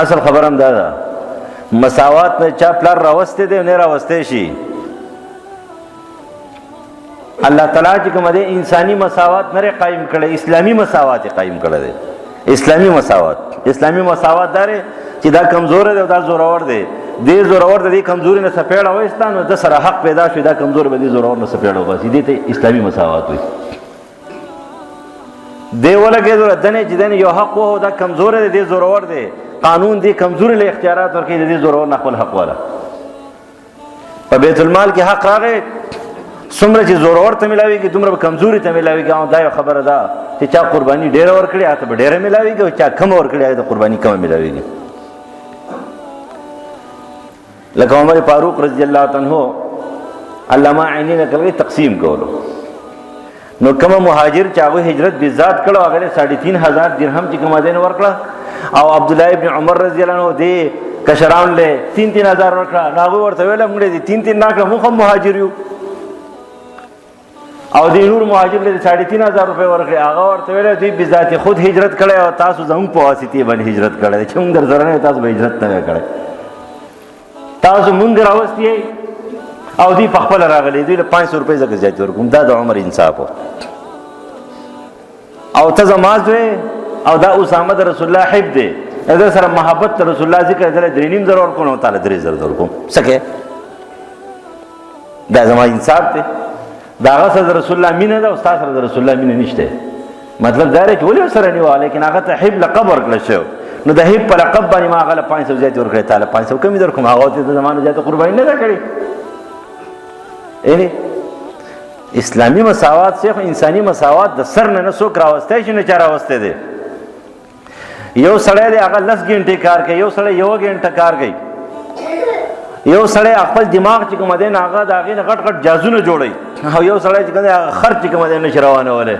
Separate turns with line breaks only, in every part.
اصل خبر هم دا ده مساوات نه چا پلار راوسته دی نه راوسته شي. الله تعالی چې کوم دی انسانی مساوات نه قائم کړي، اسلامی مساوات قائم کړي دی. اسلامی مساوات داره چې دا کمزور دی او دا زورور دی. دې زورور د دې کمزوري نه سپېړه وایستا نو د سره حق پیدا شي، دا کمزور به دې زورور نه سپېړه وباسي. دې ته اسلامي مساوات وایي. دی ولګې زور دنه چې دنه یو حق وو دا کمزور دی، دې زورور دی. قانون دې کمزوري له اختیارات ورکړي، دې زورور نه خپل حق والا. په بیت المال کې حق راغی، څومره چې زورور ته ملاويږي دومره کمزوري ته ملاويږي. او دا یو خبره ده چې چا قرباني ډېره ورکړي هغه ته ډېره ملاويږي، او چا کم ورکړي هغه ته قرباني کم ملاويږي. لکه عمر فاروق رضی الله عنه علامه عینی نے کړی تقسیم کولو، نو کوم مهاجر چې هغه هجرت به ذات کړو هغه 3500 درهم چې کوم دین ورکړه، او عبد الله ابن عمر رضی الله عنه دې کشران له 3000 ورکړه. هغه ورته ویل موږ دې 3 ناکړه، موږ هم مهاجر یو. او دې نور مهاجر له 3500 روپے ورکړي، هغه ورته ویل دوی به ذات خود هجرت کړي او تاسو زموږ په واسطه باندې هجرت کړي، چې موږ درځره تاسو به هجرت نه کړي، تاسو مونږ راوستي او دی په خپل راغلي، دوی له 500 روپۍ زکه زیات ورکوم. دا د عمر انصاف او ته زماز وې او دا اسامه د رسول الله حب دی، دا سره محبت ته رسول الله ذکر دل 3.5 زره ورکوم، تعالی 3 زره ورکوم. سکه دا زما انصاف دی. دا هغه سره رسول الله مینه ده او تاسو سره رسول الله مینه نشته. مطلب دا رې ولې سره نیو، لیکن هغه ته حب لقب ورکړل شو، نو د هیڅ په لقب باندې ما غل 500 زیات ورکړی، تعالی 500 کم در کوم، هغه ته زمانه زیات قرباني نه کړی. یعنی اسلامی مساوات سے انسانی مساوات د سر نه څوک راوستای شي نه چا راوسته دي. یو سړی دی هغه 10 غنټه کار کوي، یو سړی 1 غنټه کار کوي، یو سړی خپل دماغ چې کوم دی هغه د هغې نه غټ غټ جازونه جوړوي، او یو سړی چې کوم دی هغه خرچ کوم دی نشي روانولی.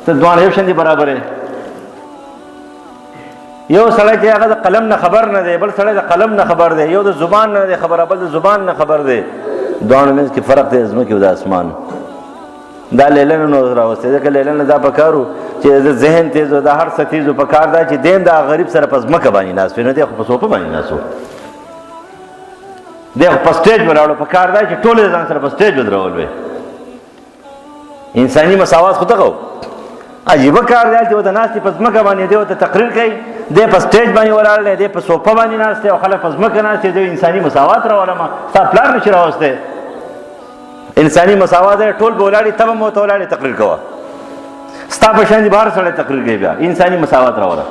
ته دواړه یو شان دي برابر دی. یو سړی چې هغه د قلم نه خبر نه دی، بل سړی د قلم نه خبر دی، یو د زبان نه دی خبره، بل د زبان نه خبر دی. دواړو منځ کې فرق دی ځمکې او د اسمان. دا لیله نه نو راوستی، ځکه لیله نه دا پکارو چې د ذهن تیز او د هر څه تیز و پکار دا چې دیم د غریب سره په ځمکه باندې ناست وي، نه دی خو په صوفه باندې ناست و، دی خو په سټیج ولاړو. پکار دا چې ټول ځان سره په سټیج ودرول وي. انساني مساوات خو دغه عجیبه کار دی چې د ناستې په ځمکه باندې دی ورته تقریر کوي، دی په سټیج باندې ولاړ دی، دی په صوفه باندې ناست دی او خلک په ځمکه ناست دی. دوی انساني مساوات راولم، ستا پلار نشي راوستی. انساني مساوات دی ټول به ولاړې، ته به هم ورته ولاړې تقریر کوه. ستا په شان دي بهر سړی تقریر کوي، بیا انساني مساوات راوله.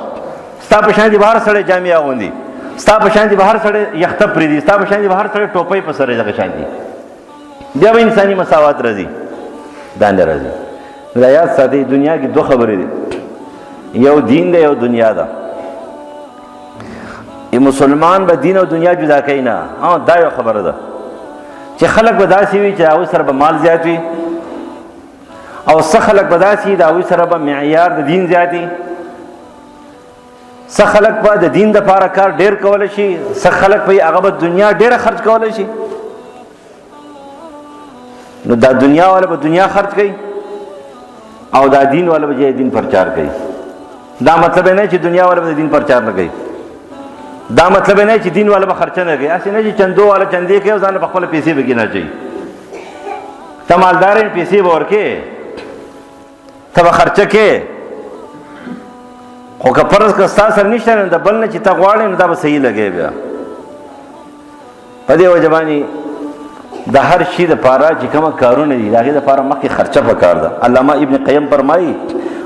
ستا په شان دي بهر سړی جامې اغوندي، ستا په شان دي بهر سړی یخته پرېږدي، ستا په شان دي بهر سړی ټوپۍ په سر دغه شان دي، بیا به انساني مساوات راځي. دا نه راځي. دا یاد ساتئ، دنیا کې 2 خبرې دي، یو دین دی یو دنیا ده. مسلمان به دین او دنیا جدا کوي نه، دا یو خبره ده چې خلک به داسې وي چې هغوی سره به مال زیات وي، او څه خلک به داسې وي د هغوی سره به معیار د دین زیات وي. څه خلک به د دین دپاره کار ډېر کولی شي، څه خلک به هغه به دنیا ډېره خرج کولی شي. نو دا دنیا والا به دنیا خرج کوي او دا دین والا به دین پرچار کوي. دا مطلب نه چې دنیا والا به دین پرچار نه کوي، دا مطلب نه چې دین والا به خرچه نه کوي. اسې نه چې چندو والا چندې کوي او ځان په خپله پیسې به ګڼه چوي. ته مالدار یې، پیسې به ورکې، ته به خرچه کې، خو که فرض که ستا سره نشته نو د بل نه چې ته غواړې نو دا به صحیح لګوي. بیا په دې وجه باندې د هر شي دپاره چې کومه کارونه دي د هغې دپاره مخکې خرچه پکار ده. علامه ابن قیم فرمایي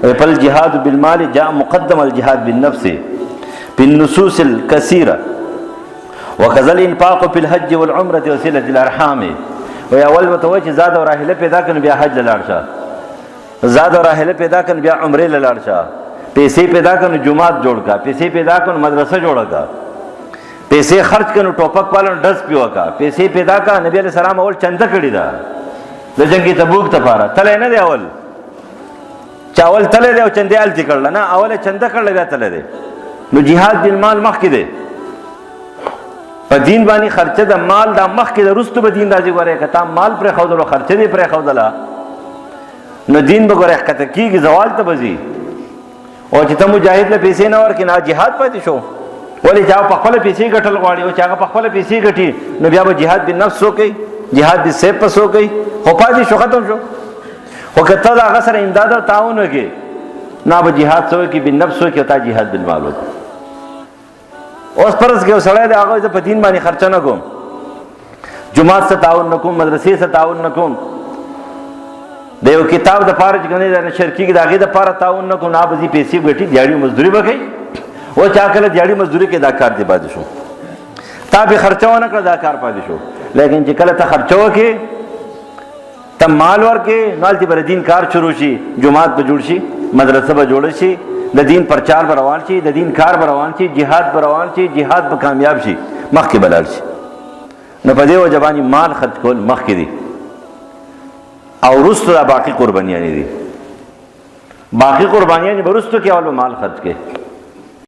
فالجهاد بالمال جاء مقدم الجهاد بالنفس بالنصوص الكثيرة وكذا الانفاق في الحج والعمرة وصلة الارحام. وی اول متوجه چې زاد او راحله پیدا کړي بیا حج لاړ شه، زاد او راحله پیدا کړي بیا عمره لاړ شه، پیسې پیدا کړي جمعات جوړ کا، پیسې پیدا کړي مدرسه جوړ کا، پیسې خرج کړي ټوپک پالن ډز پیو کا، پیسې پیدا کا. نبی علیہ السلام اول چنده کړي دا د جنگي تبوک لپاره، تله نه دی اول چاول تله دی او چنده التی کړل نه، اول چنده کړل بیا تله دی. نو جهاد بالمال مخکې دی، په دین باندې خرچه د مال دا مخکې د رستو به دین راځي. ګورې که تا مال پرې ښودلو خرچه دې پرې ښودله نو دین به ګورې ښکته کېږي، زوال ته به ځي. او چې ته مجاهد له پیسې نه ورکړې نه جهاد پاتې شو. ولې چې هغه په خپله پیسې ګټل غواړي او چې هغه په خپله پیسې ګټي نو بیا به جهاد بالنفس وکړي، جهاد بالسیف پس وکړي. خو پاتې شو، ختم شو. خو که ته د هغه سره امداد او تعاون وکړې نو به جهاد څه وکړي؟ بالنفس وکړي او تا جهاد بالمال وکړي. اوس فرض کې یو سړی دی هغه زه په دین باندې خرچه نه کوم، جماعت سره تعاون نه کوم، مدرسې سره تعاون نه کوم، د یو کتاب دپاره چې کوم دی نشر کېږي د هغې دپاره تعاون نه کوم، نه به ځي پیسې ګټي دیاړي مزدوري به کوي. او چا کله دیاړي مزدوري کې دا کار دی پاتې شو، تا به خرچه ونه کړه دا کار پاتې شو. لیکن چې کله ته خرچه وکړې، ته مال ورکړې، نو هلته به د دین کار شروع شي، جماعت به جوړ شي، مدرسه به جوړه شي، د دین پرچار به روان شي، د دین کار به روان شي، جهاد به روان شي، جهاد به کامیاب شي، مخکې به لاړ شي. نو په دې وجه باندې مال خرچ کول مخکې دي او وروسته دا باقي قربانیانې دي. باقي قربانیانې به وروسته کې اول به مال خرچ کړي.